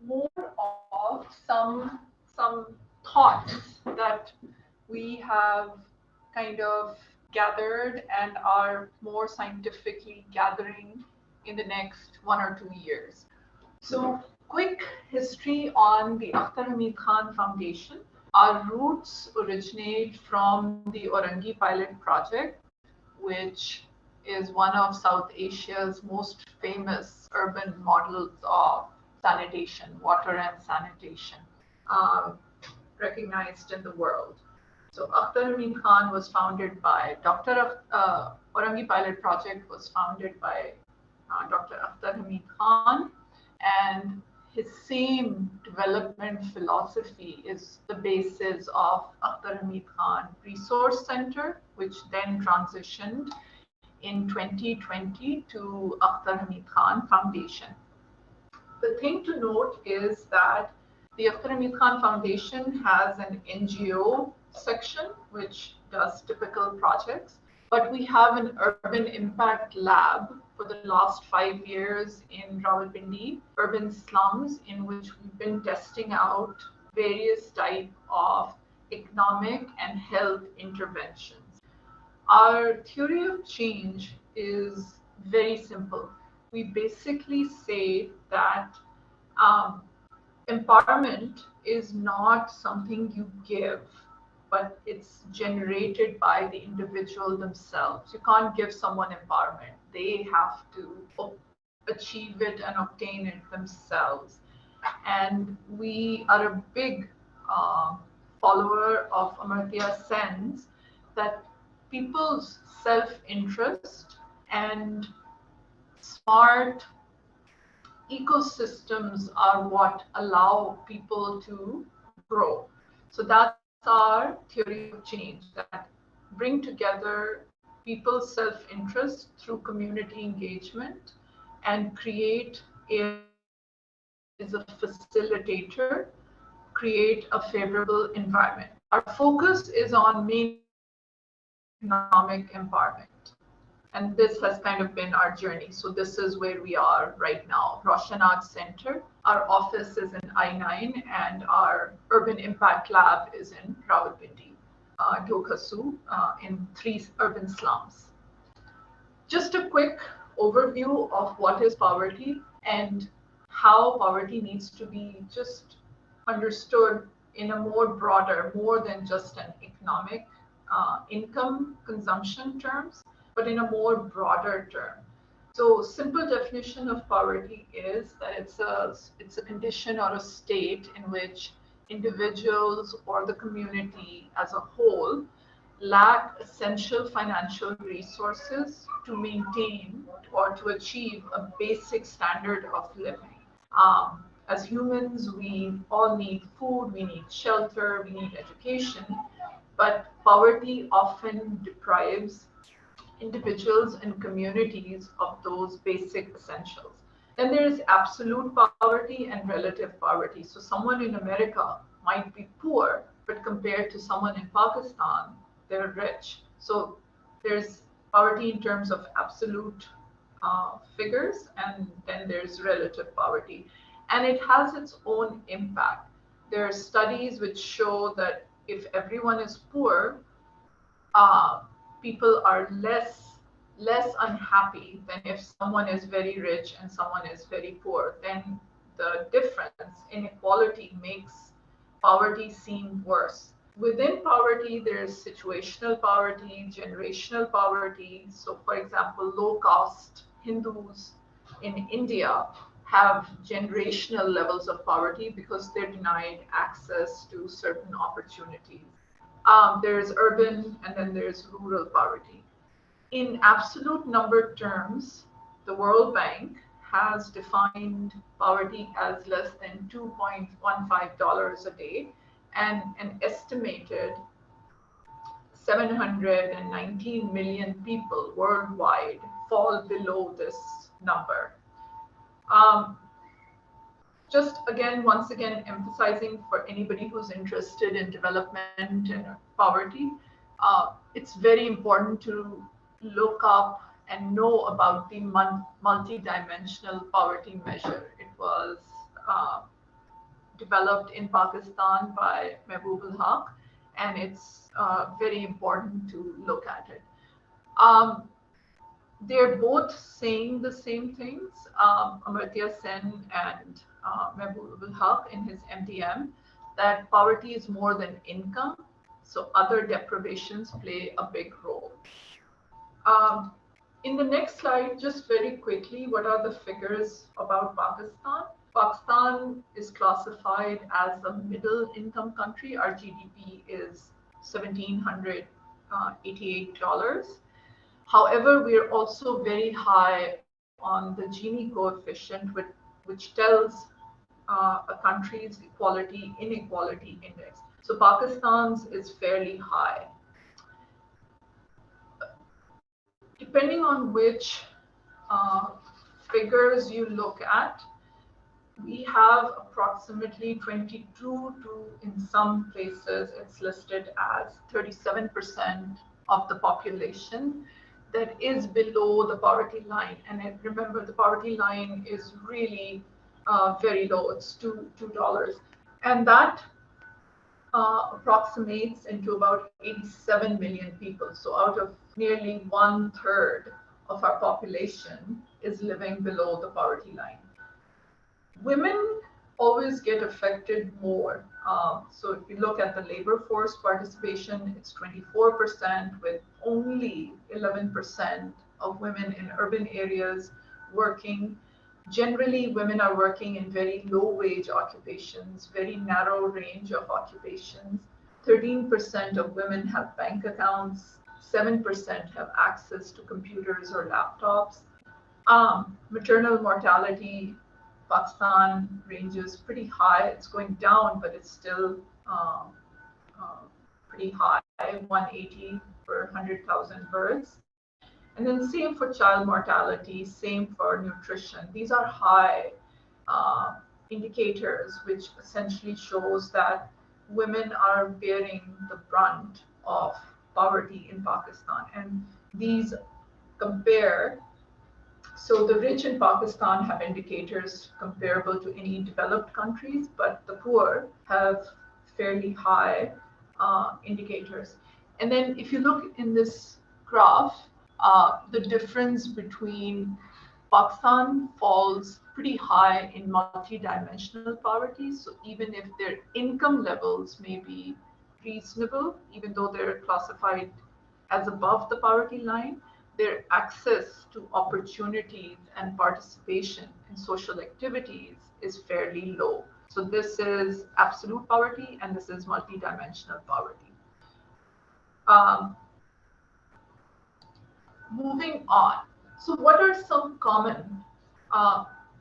more of some thoughts that we have kind of gathered and are more scientifically gathering in the next 1 or 2 years. So, quick history on the Akhtar Hamid Khan Foundation. Our roots originate from the Orangi pilot project, which is one of South Asia's most famous urban models of sanitation, water and sanitation, um, recognized in the world. So Akhtar Hamid Khan was founded by Orangi Pilot Project was founded by Dr. Akhtar Hamid Khan, and his same development philosophy is the basis of Akhtar Hamid Khan Resource Center, which then transitioned in 2020 to Akhtar Hamid Khan Foundation. The thing to note is that the Akhtar Hamid Khan Foundation has an NGO section which does typical projects, but we have an urban impact lab for the last 5 years in Rawalpindi urban slums, in which we've been testing out various type of economic and health interventions. Our theory of change is very simple. We basically say that um, empowerment is not something you give, but it's generated by the individual themselves. You can't give someone empowerment, they have to achieve it and obtain it themselves. And we are a big follower of Amartya Sen's that people's self interest and smart ecosystems are what allow people to grow. So that's our theory of change, that bring together people's self-interest through community engagement and create as a facilitator, create a favorable environment. Our focus is on economic empowerment. And this has kind of been our journey. So this is where we are right now. Roshan Arts Center. Our office is in I-9 and our Urban Impact Lab is in Rawalpindi, Dhokhasu, in 3 urban slums. Just a quick overview of what is poverty and how poverty needs to be just understood in a more broader, more than just an economic income consumption terms, but in a more broader term. So simple definition of poverty is that it's a condition or a state in which individuals or the community as a whole lack essential financial resources to maintain or to achieve a basic standard of living. As humans, we all need food, we need shelter, we need education, but poverty often deprives individuals and communities of those basic essentials. Then there is absolute poverty and relative poverty. So someone in America might be poor, but compared to someone in Pakistan, they're rich. So there's poverty in terms of absolute figures, and then there's relative poverty. And it has its own impact. There are studies which show that if everyone is poor, people are less unhappy than if someone is very rich and someone is very poor. Then the difference, inequality, makes poverty seem worse. Within poverty, there's situational poverty, generational poverty. So, for example, low caste Hindus in India have generational levels of poverty because they're denied access to certain opportunities. There's urban and then there's rural poverty. In absolute number terms, the World Bank has defined poverty as less than $2.15 a day, and an estimated 719 million people worldwide fall below this number. Um, just again, once again, emphasizing for anybody who's interested in development and poverty, it's very important to look up and know about the multi-dimensional poverty measure. It was developed in Pakistan by Mehboob ul Haq, and it's very important to look at it. Um, they're both saying the same things, Amartya Sen and Mehboob ul Haq in his MDM, that poverty is more than income, so other deprivations play a big role. Um, in the next slide, just very quickly, what are the figures about Pakistan? Pakistan is classified as a middle income country. Our GDP is $1,788. However, we are also very high on the Gini coefficient, which tells a country's equality inequality index. So Pakistan's is fairly high. Depending on which figures you look at, we have approximately 22 to, in some places, it's listed as 37% of the population that is below the poverty line. And remember, the poverty line is really very low. It's $2. And that approximates into about 87 million people. So out of nearly 1/3 of our population is living below the poverty line. Women always get affected more. So if you look at the labor force participation, it's 24%, with only 11% of women in urban areas working. Generally, women are working in very low wage occupations, very narrow range of occupations. 13% of women have bank accounts, 7% have access to computers or laptops. Maternal mortality, Pakistan ranges pretty high. It's going down, but it's still pretty high, 180 per 100,000 births. And then same for child mortality, same for nutrition. These are high indicators, which essentially shows that women are bearing the brunt of poverty in Pakistan. And these compare. So the rich in Pakistan have indicators comparable to any developed countries, but the poor have fairly high indicators. And then if you look in this graph, the difference between Pakistan falls pretty high in multidimensional poverty. So even if their income levels may be reasonable, even though they're classified as above the poverty line, their access to opportunities and participation in social activities is fairly low. So this is absolute poverty and this is multidimensional poverty. Moving on. So what are some common?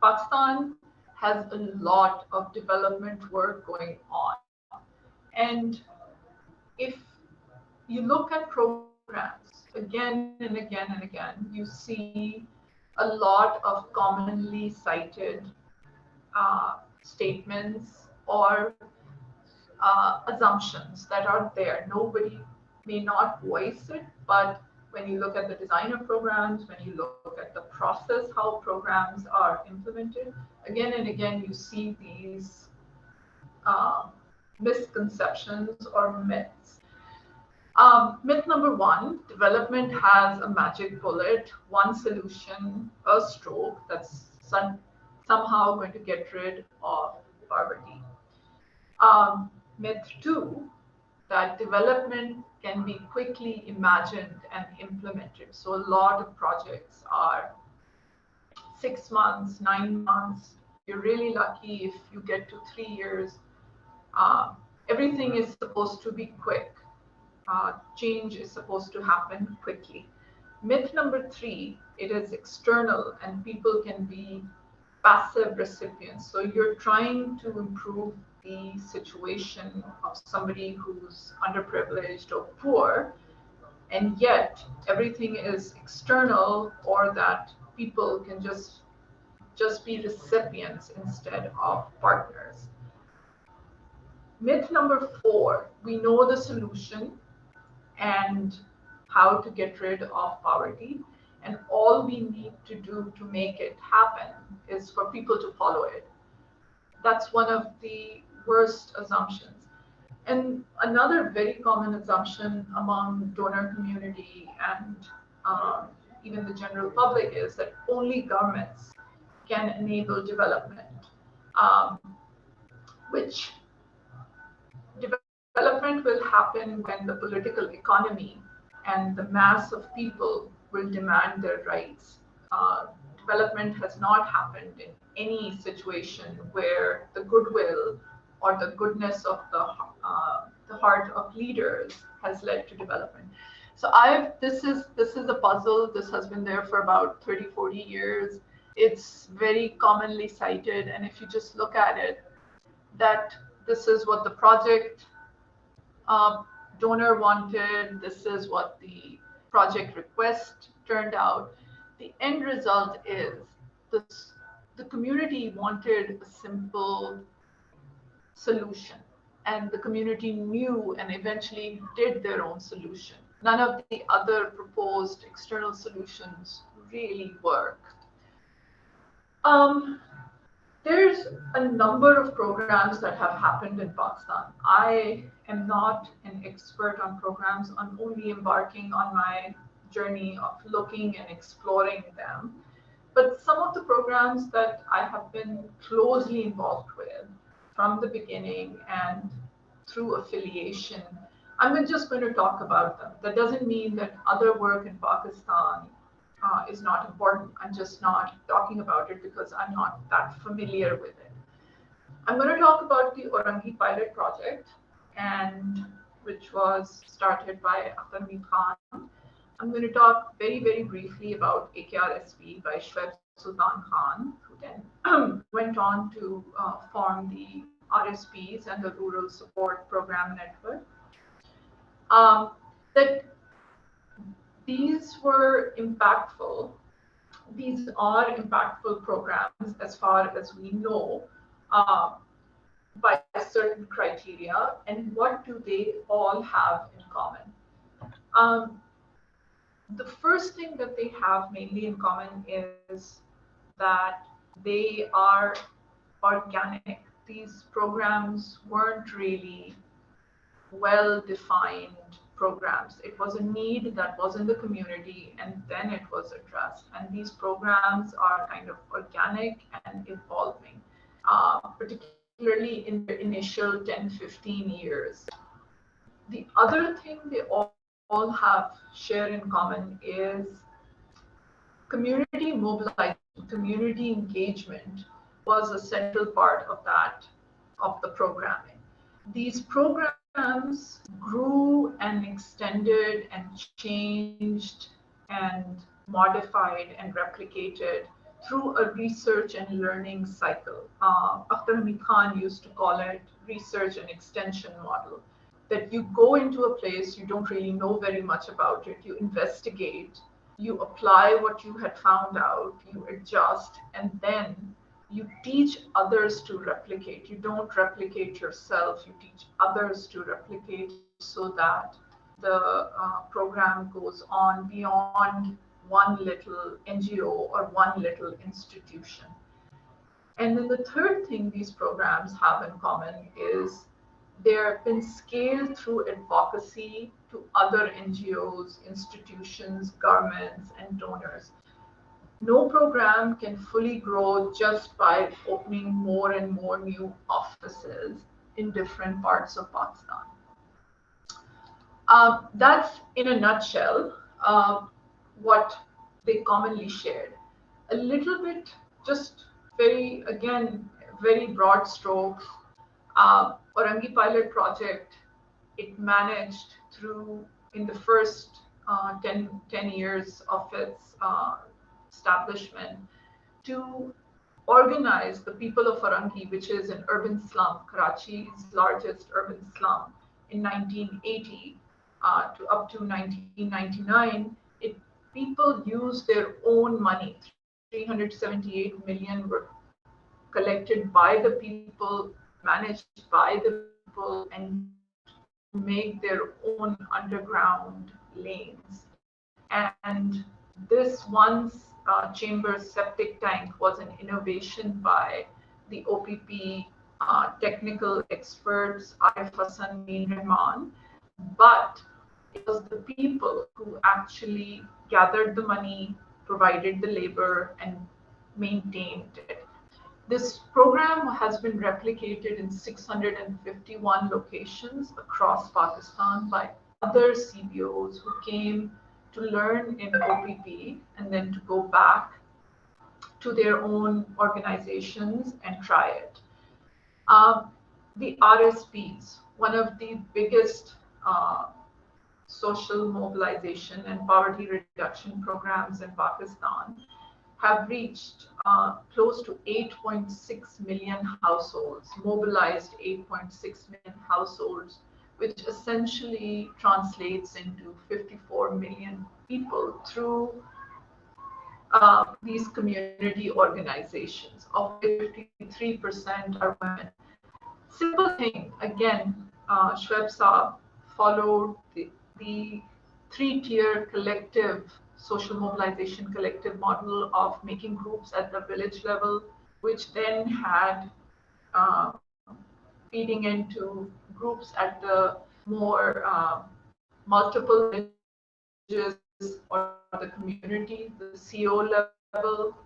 Pakistan has a lot of development work going on. And if you look at programs again and again and again, you see a lot of commonly cited statements or assumptions that are there. Nobody may not voice it, but when you look at the design of programs, when you look at the process, how programs are implemented, again and again, you see these misconceptions or myths. Myth number one, development has a magic bullet, one solution, a stroke that's somehow going to get rid of poverty. Myth two, that development can be quickly imagined and implemented. So a lot of projects are 6 months, 9 months. You're really lucky if you get to 3 years. Everything is supposed to be quick. Change is supposed to happen quickly. Myth number three, it is external and people can be passive recipients. So you're trying to improve the situation of somebody who's underprivileged or poor, and yet everything is external, or that people can just be recipients instead of partners. Myth number four, we know the solution and how to get rid of poverty, and all we need to do to make it happen is for people to follow it. That's one of the worst assumptions. And another very common assumption among donor community and um, even the general public is that only governments can enable development, um, which development will happen when the political economy and the mass of people will demand their rights. Development has not happened in any situation where the goodwill or the goodness of the heart of leaders has led to development. So this is a puzzle. This has been there for about 30, 40 years. It's very commonly cited, and if you just look at it, that this is what the project donor wanted, this is what the project request turned out. The end result is this, the community wanted a simple solution, and the community knew and eventually did their own solution. None of the other proposed external solutions really worked. Um, There's a number of programs that have happened in Pakistan. I am not an expert on programs. I'm only embarking on my journey of looking and exploring them. But some of the programs that I have been closely involved with from the beginning and through affiliation, I'm just going to talk about them. That doesn't mean that other work in Pakistan is not important. I'm just not talking about it because I'm not that familiar with it. I'm going to talk about the Orangi pilot project, and which was started by Akhtar Khan. I'm going to talk very, very briefly about AKRSP by Shoaib Sultan Khan, who then went on to form the RSPs and the Rural Support Program Network. That these were impactful. These are impactful programs as far as we know by certain criteria. And what do they all have in common? The first thing that they have mainly in common is that they are organic. These programs weren't really well-defined programs. It was a need that was in the community, and then it was addressed. And these programs are kind of organic and evolving, particularly in the initial 10, 15 years. The other thing they all have share in common is community mobilization, community engagement was a central part of that, of the programming. These programs grew and extended and changed and modified and replicated through a research and learning cycle. Akhtar Khan used to call it research and extension model. That you go into a place, you don't really know very much about it, you investigate, you apply what you had found out, you adjust, and then you teach others to replicate. You don't replicate yourself, you teach others to replicate so that the program goes on beyond one little NGO or one little institution. And then the third thing these programs have in common is they've been scaled through advocacy to other NGOs, institutions, governments, and donors. No program can fully grow just by opening more and more new offices in different parts of Pakistan. That's in a nutshell what they commonly shared. A little bit, just very broad strokes. Orangi pilot project, it managed through, in the first 10 years of its establishment, to organize the people of Orangi, which is an urban slum, Karachi's largest urban slum, in 1980 to up to 1999. People used their own money. 378 million were collected by the people, managed by the people, and make their own underground lanes. And this once chamber septic tank was an innovation by the OPP technical experts, Arif Hassan, Main Rahman, but it was the people who actually gathered the money, provided the labor, and maintained it. This program has been replicated in 651 locations across Pakistan by other CBOs who came to learn in OPP and then to go back to their own organizations and try it. Um, the RSPs, one of the biggest social mobilization and poverty reduction programs in Pakistan, have reached close to 8.6 million households, mobilized 8.6 million households, which essentially translates into 54 million people through these community organizations, of which 53% are women. Simple thing, again, Shweb Saab followed the three-tier collective social mobilization collective model of making groups at the village level, which then had uh, feeding into groups at the more multiple villages or the community, the CO level,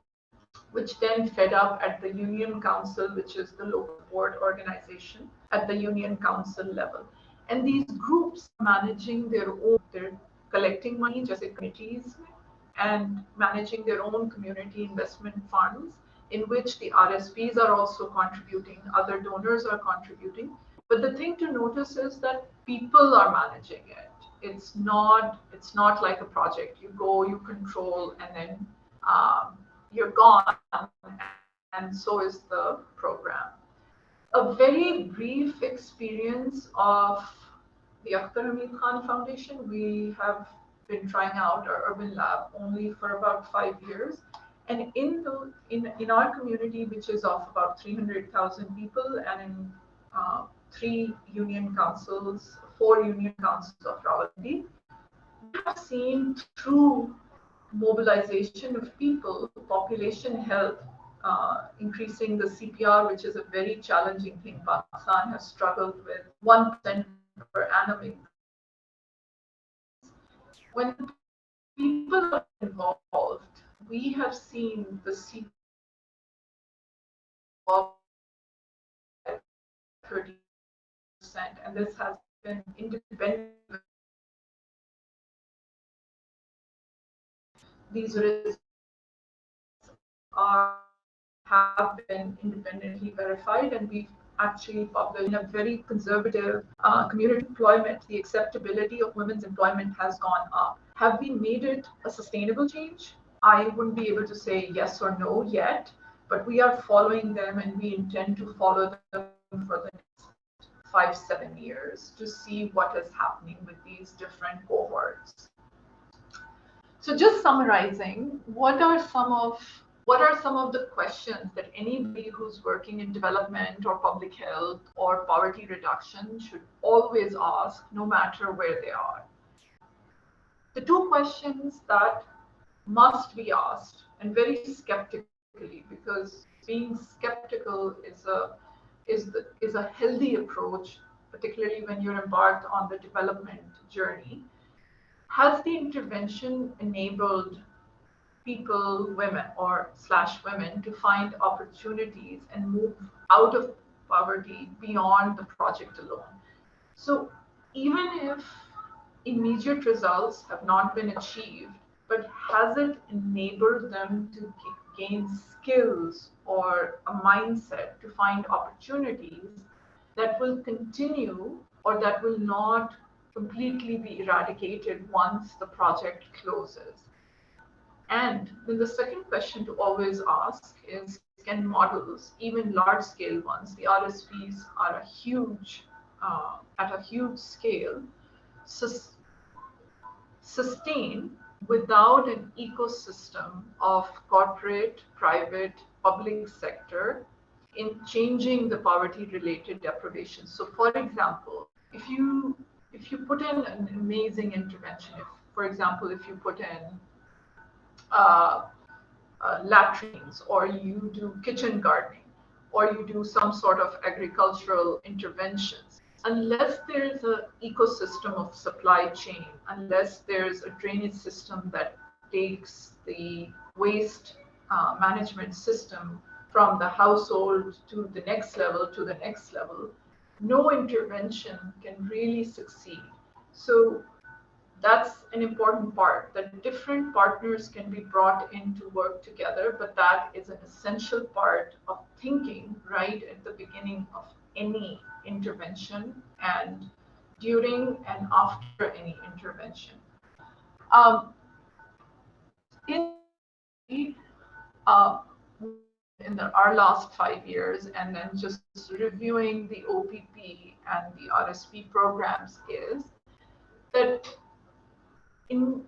which then fed up at the union council, which is the local board organization at the union council level. And these groups managing their own, they're collecting money, just like committees, and managing their own community investment funds, in which the RSPs are also contributing, other donors are contributing. But the thing to notice is that people are managing it. It's not like a project. You go, you control, and then you're gone, and so is the program. A very brief experience of the Akhtar Hamid Khan Foundation. We have been trying out our urban lab only for about 5 years. And in our community, which is of about 300,000 people, and in three union councils, four union councils of Rawalpindi, we have seen through mobilization of people, population health, increasing the CPR, which is a very challenging thing. Pakistan has struggled with 1% per annum. When people are involved, we have seen the CPR of 30%, and this has been independent. These results have been independently verified, and we've actually published in a very conservative community employment. The acceptability of women's employment has gone up. Have we made it a sustainable change? I wouldn't be able to say yes or no yet, but we are following them, and we intend to follow them for the next 5-7 years to see what is happening with these different cohorts. So just summarizing, what are some of the questions that anybody who's working in development or public health or poverty reduction should always ask, no matter where they are? The two questions that must be asked, and very skeptically, because being skeptical is a healthy approach, particularly when you're embarked on the development journey. Has the intervention enabled people, women or slash women, to find opportunities and move out of poverty beyond the project alone? So even if immediate results have not been achieved, but has it enabled them to gain skills or a mindset to find opportunities that will continue or that will not completely be eradicated once the project closes? And then the second question to always ask is, can models, even large scale ones, the RSPs are at a huge scale, sustain without an ecosystem of corporate, private, public sector in changing the poverty related deprivation? So for example, if you put in an amazing intervention, for example, if you put in latrines, or you do kitchen gardening, or you do some sort of agricultural interventions. Unless there is an ecosystem of supply chain, unless there's a drainage system that takes the waste management system from the household to the next level to the next level, no intervention can really succeed. So that's an important part, that different partners can be brought in to work together, but that is an essential part of thinking right at the beginning of any intervention and during and after any intervention. Um, in uh, our last 5 years, and then just reviewing the OPP and the RSP programs, is that in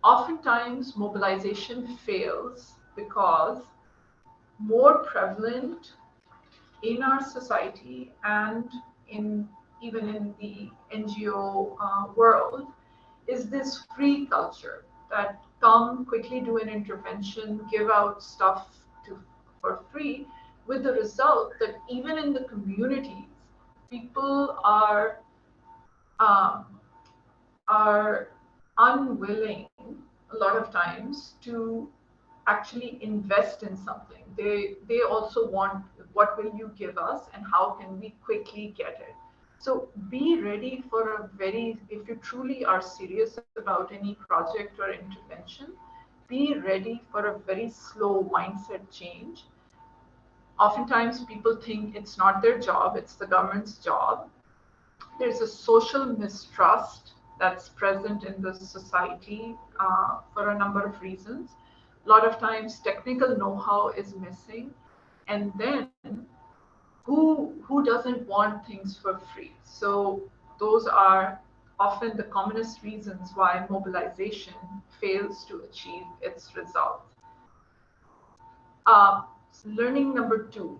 oftentimes mobilization fails because more prevalent in our society and in even in the NGO world is this free culture that come quickly, do an intervention, give out stuff for free, with the result that even in the communities, people um, are unwilling a lot of times to actually invest in something. They also want, what will you give us and how can we quickly get it? So be ready for a very, if you truly are serious about any project or intervention, be ready for a very slow mindset change. Oftentimes people think it's not their job, it's the government's job. There's a social mistrust that's present in the society for a number of reasons. A lot of times technical know-how is missing, and then who doesn't want things for free? So those are often the commonest reasons why mobilization fails to achieve its results. Uh, Learning number 2,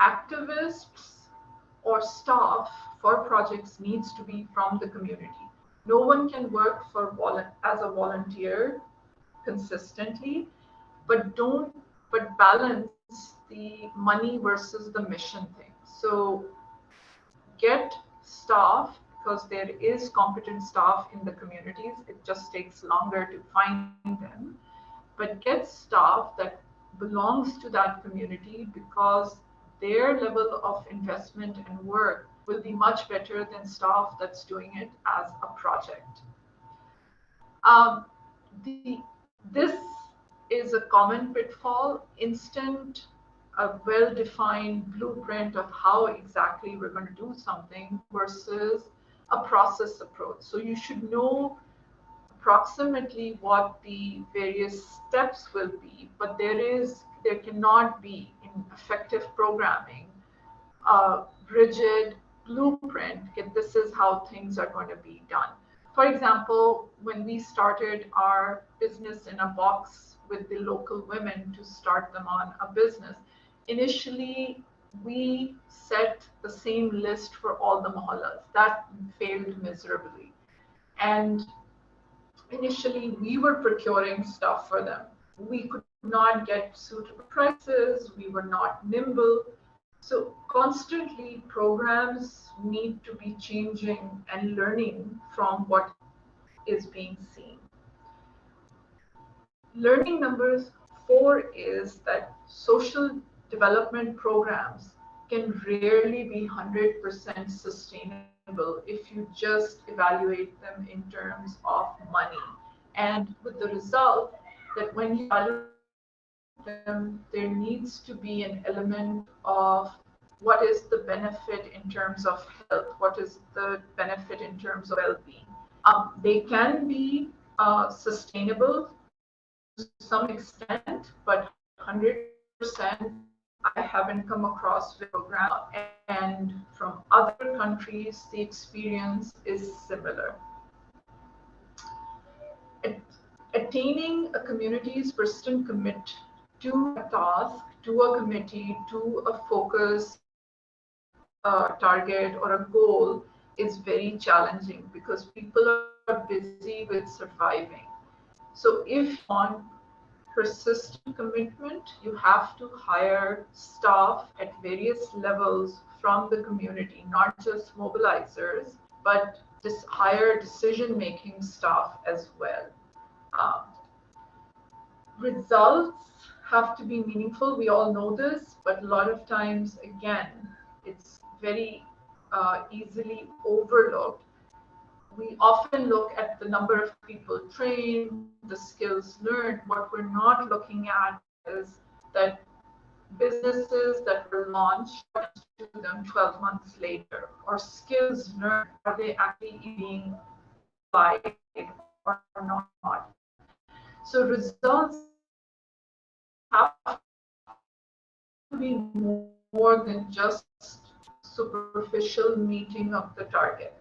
activists or staff for projects needs to be from the community. No one can work as a volunteer consistently, but balance the money versus the mission thing. So get staff, because there is competent staff in the communities. It just takes longer to find them, but get staff that belongs to that community, because their level of investment and work will be much better than staff that's doing it as a project. Um, this is a common pitfall: instant, a well-defined blueprint of how exactly we're going to do something versus a process approach. So you should know approximately what the various steps will be, but there cannot be in effective programming a rigid blueprint. This is how things are going to be done. For example, when we started our business in a box with the local women to start them on a business, initially we set the same list for all the mohallas. That failed miserably. And initially we were procuring stuff for them. We could not get suitable prices, we were not nimble. So constantly programs need to be changing and learning from what is being seen. Learning number 4 is that social development programs can rarely be 100% sustainable if you just evaluate them in terms of money. And with the result that when you evaluate them, there needs to be an element of what is the benefit in terms of health, what is the benefit in terms of well-being. They can be sustainable to some extent, but 100% I haven't come across with program, and from other countries the experience is similar. Attaining a community's persistent commit to a task, to a committee, to a focus target or a goal is very challenging because people are busy with surviving. So if you want persistent commitment. You have to hire staff at various levels from the community, not just mobilizers, but hire decision-making staff as well. Um, Results have to be meaningful. We all know this, but a lot of times, again, it's very easily overlooked. We often look at the number of people trained, the skills learned. What we're not looking at is that businesses that were launched to them 12 months later, or skills learned, are they actually being applied or not? So results have to be more than just superficial meeting of the targets.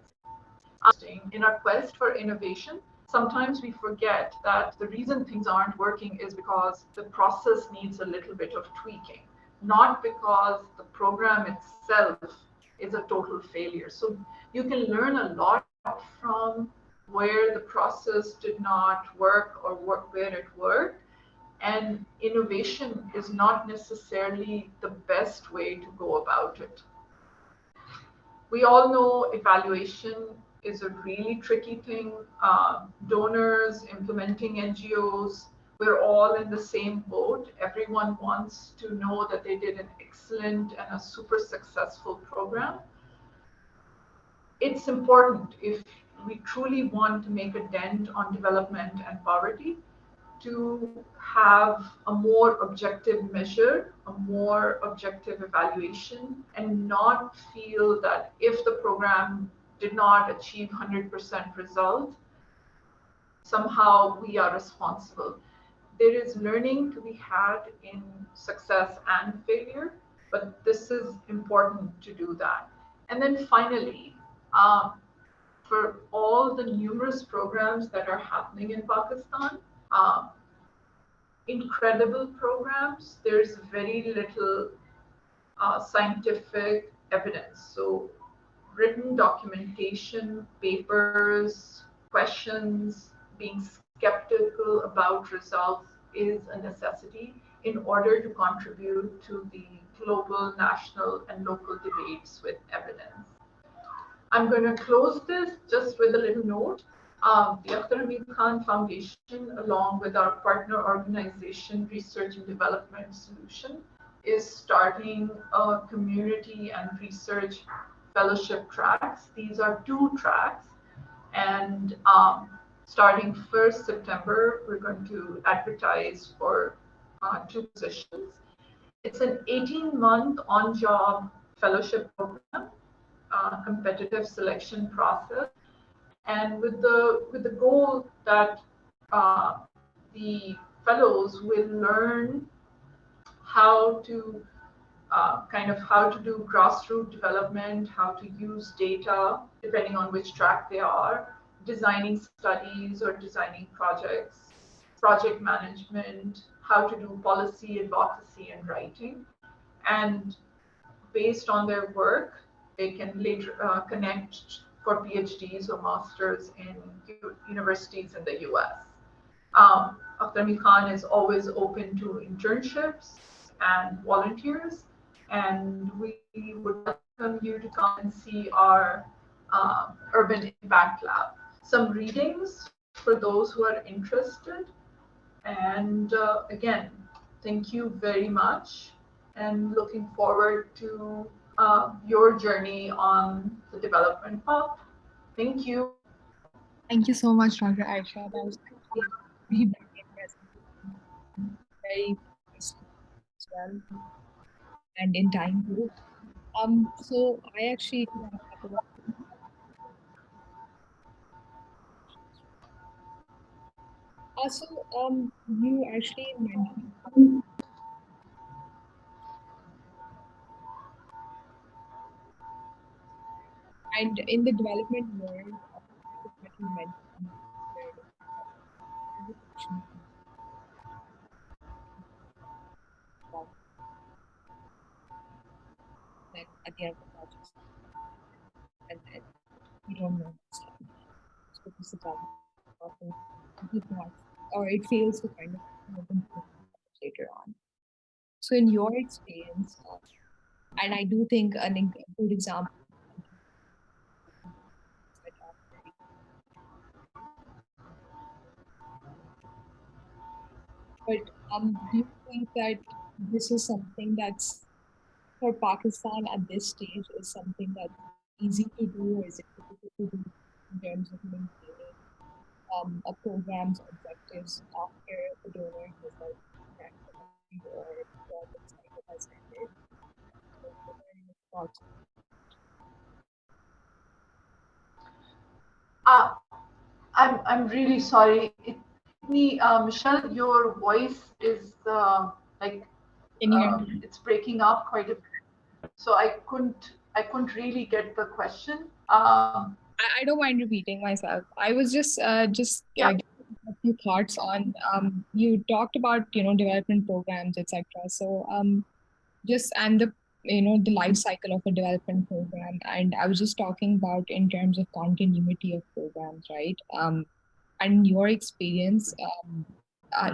In our quest for innovation, sometimes we forget that the reason things aren't working is because the process needs a little bit of tweaking, not because the program itself is a total failure. So you can learn a lot from where the process did not work or where it worked. And innovation is not necessarily the best way to go about it. We all know evaluation is a really tricky thing. Donors, implementing NGOs, we're all in the same boat. Everyone wants to know that they did an excellent and a super successful program. It's important, if we truly want to make a dent on development and poverty, to have a more objective measure, a more objective evaluation, and not feel that if the program did not achieve 100% result, somehow we are responsible. There is learning to be had in success and failure, but this is important to do that. And then finally, for all the numerous programs that are happening in Pakistan, uh, incredible programs, there's very little scientific evidence. So written documentation, papers, questions, being skeptical about results is a necessity in order to contribute to the global, national, and local debates with evidence. I'm going to close this just with a little note. The Akhtar Hamid Khan Foundation, along with our partner organization, Research and Development Solution, is starting a community and research fellowship tracks. These are 2 tracks, and starting 1st September, we're going to advertise for 2 positions. It's an 18-month on-job fellowship program, competitive selection process, and with the goal that the fellows will learn how to how to do grassroots development, how to use data, depending on which track they are, designing studies or designing projects, project management, how to do policy advocacy and writing. And based on their work, they can later connect for PhDs or masters in universities in the US. Akhtar Hamid Khan is always open to internships and volunteers, and we would welcome you to come and see our Urban Impact Lab. Some readings for those who are interested. And again, thank you very much, and looking forward to your journey on the development path. Thank you. Thank you so much, Dr. Aisha. That was actually very, very interesting, very interesting as well, and in time too. So I actually have a couple of also you actually mentioned, and in the development world, that you mentioned, there is a question about that at the end of the project, and then you don't know what's happening. So this is a problem, or it fails to kind of later on. So, in your experience, and I do think a good example that but do you think that this is something that's for Pakistan at this stage is something that's easy to do, or is it difficult to do in terms of maintaining a program's objectives after the donor has like left the country or the project cycle has ended? So, what are your thoughts? Uh, I'm really sorry. Michelle, your voice is like Can you hear me? it's breaking up quite a bit. So I couldn't really get the question. I don't mind repeating myself. I was just Yeah. giving a few thoughts on you talked about development programs, etc. So just and the the life cycle of a development program, and I was just talking about in terms of continuity of programs, right? And your experience,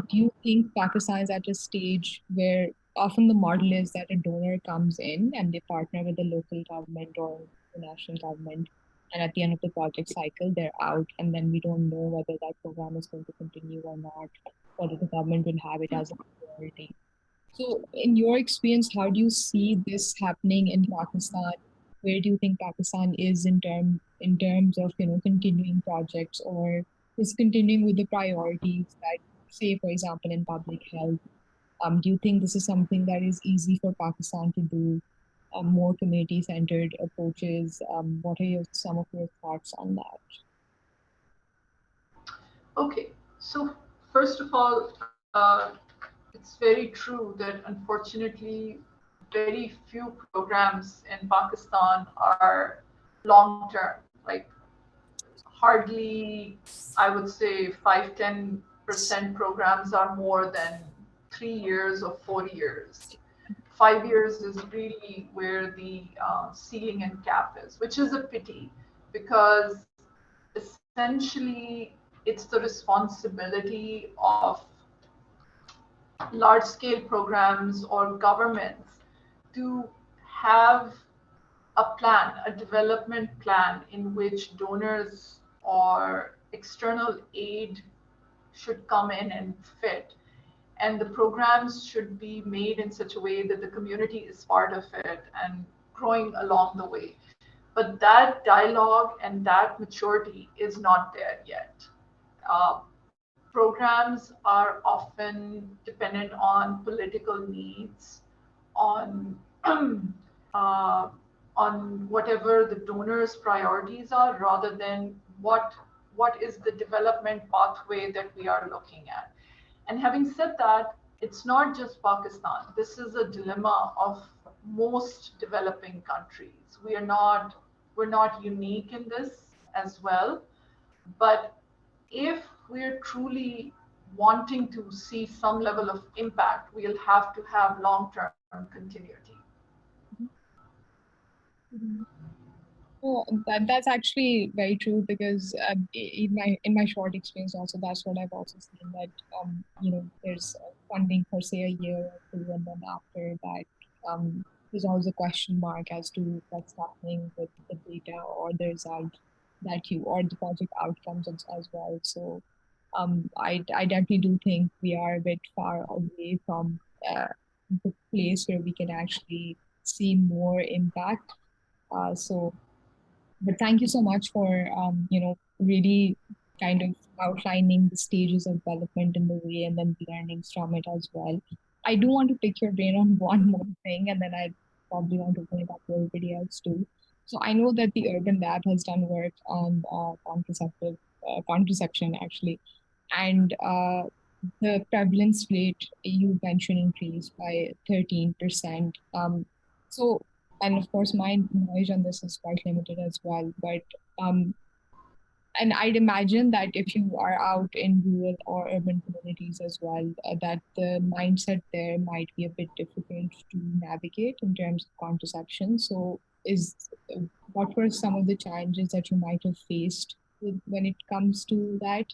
do you think Pakistan is at a stage where often the model is that a donor comes in and they partner with the local government or the national government, and at the end of the project cycle, they're out, and then we don't know whether that program is going to continue or not, whether the government will have it as a priority. So, in your experience, how do you see this happening in Pakistan? Where do you think Pakistan is in terms of continuing projects or just continuing with the priorities that, say, for example, in public health? Do you think this is something that is easy for Pakistan to do? More community-centered approaches. What are some of your thoughts on that? Okay. So first of all, it's very true that unfortunately very few programs in Pakistan are long term. Like hardly, I would say 5-10% programs are more than 3 years or 4 years. 5 years is really where the ceiling and cap is, which is a pity because essentially it's the responsibility of large scale programs or governments to have a plan, a development plan in which donors or external aid should come in and fit. And the programs should be made in such a way that the community is part of it and growing along the way. But that dialogue and that maturity is not there yet. Uh, Programs are often dependent on political needs, on uh, on whatever the donor's priorities are, rather than what is the development pathway that we are looking at. And having said that, it's not just Pakistan. This is a dilemma of most developing countries. We're not unique in this as well. But if we're truly wanting to see some level of impact, we'll have to have long-term continuity. Mhm. Oh, that's actually very true because in my short experience also that's what I've also seen that there's funding for say a year or two, and then after that there's always a question mark as to what's happening with the data or the result that you or the project outcomes as well. So I definitely do think we are a bit far away from the place where we can actually see more impact. So but thank you so much for really kind of outlining the stages of development in the way and then the learnings from it as well. I do want to pick your brain on one more thing, and then I probably want to open it up to everybody else too. So I know that the Urban Lab has done work on contraception actually, and the prevalence rate you mentioned increased by 13%. So and of course my knowledge on this is quite limited as well, but um and I'd imagine that if you are out in rural or urban communities as well, that the mindset there might be a bit difficult to navigate in terms of contraception. So is what were some of the challenges that you might have faced when it comes to that,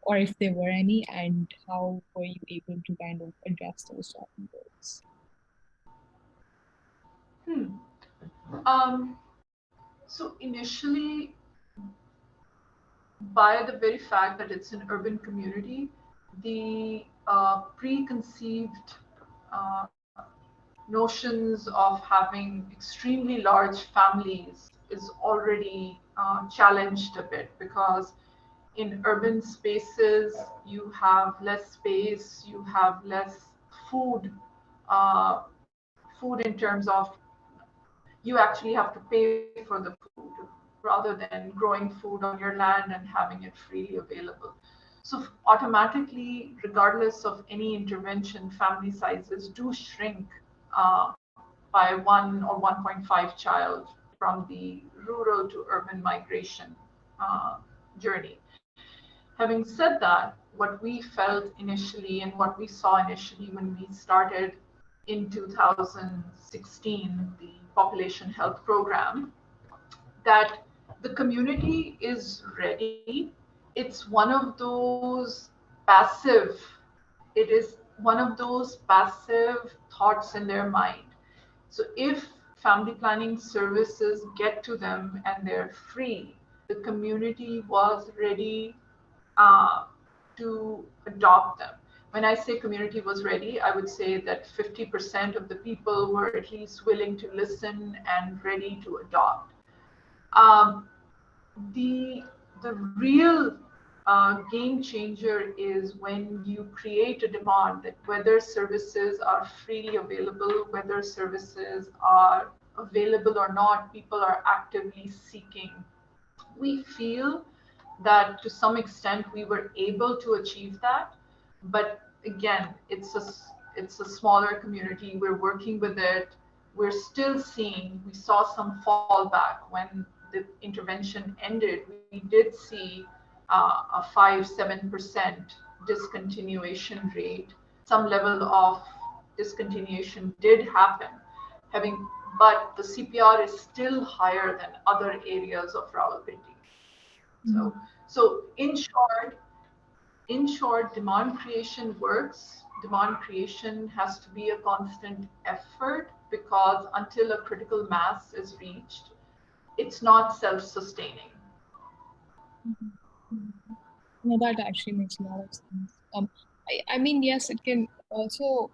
or if there were any, and how were you able to kind of address those challenges? So initially, by the very fact that it's an urban community, the preconceived uh, notions of having extremely large families is already challenged a bit, because in urban spaces you have less space, you have less food, uh, food in terms of you actually have to pay for the food rather than growing food on your land and having it freely available. So automatically, regardless of any intervention, family sizes do shrink by 1 or 1.5 child from the rural to urban migration uh, journey. Having said that, what we felt initially and what we saw initially when we started in 2016 the population health program, that the community is ready. It's one of those passive, it is one of those passive thoughts in their mind. So if family planning services get to them and they're free, the community was ready uh, to adopt them. When I say community was ready, I would say that 50% of the people were at least willing to listen and ready to adopt. Um, the the real game changer is when you create a demand that whether services are freely available, whether services are available or not, people are actively seeking. We feel that to some extent we were able to achieve that, but again, it's a smaller community. We're working with it. We're still seeing. We saw some fallback when the intervention ended. We did see a 5-7% discontinuation rate. Some level of discontinuation did happen. Having, but the CPR is still higher than other areas of Rawalpindi. So, so in short, demand creation works. Demand creation has to be a constant effort, because until a critical mass is reached, it's not self-sustaining. No, that actually makes a lot of sense. I mean, yes, it can also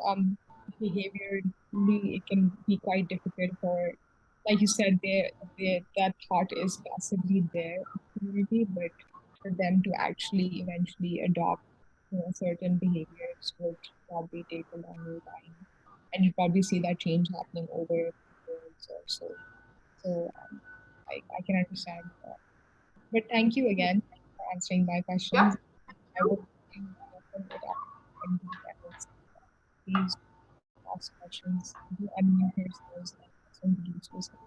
behaviorally it can be quite difficult for, like you said, that thought is passively there in the community, but for them to actually eventually adopt, certain behaviors would probably take a longer time, and you probably see that change happening over years or so. So I can understand that. But thank you again for answering my questions. Yeah. I will open it up and you guys please ask questions. Do unmute yourselves and introduce yourselves.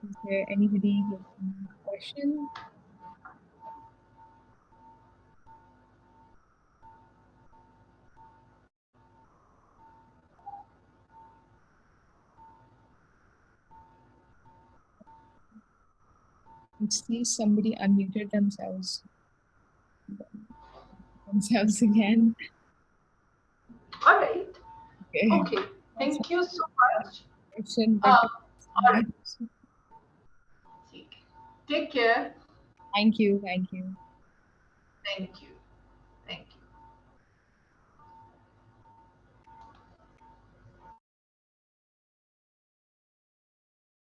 Is there anybody with any question? It sees somebody unmuted themselves again. All right. Okay. Okay. That's Thank you so a much. question, but All right. Take care. thank you. Thank you. Thank you.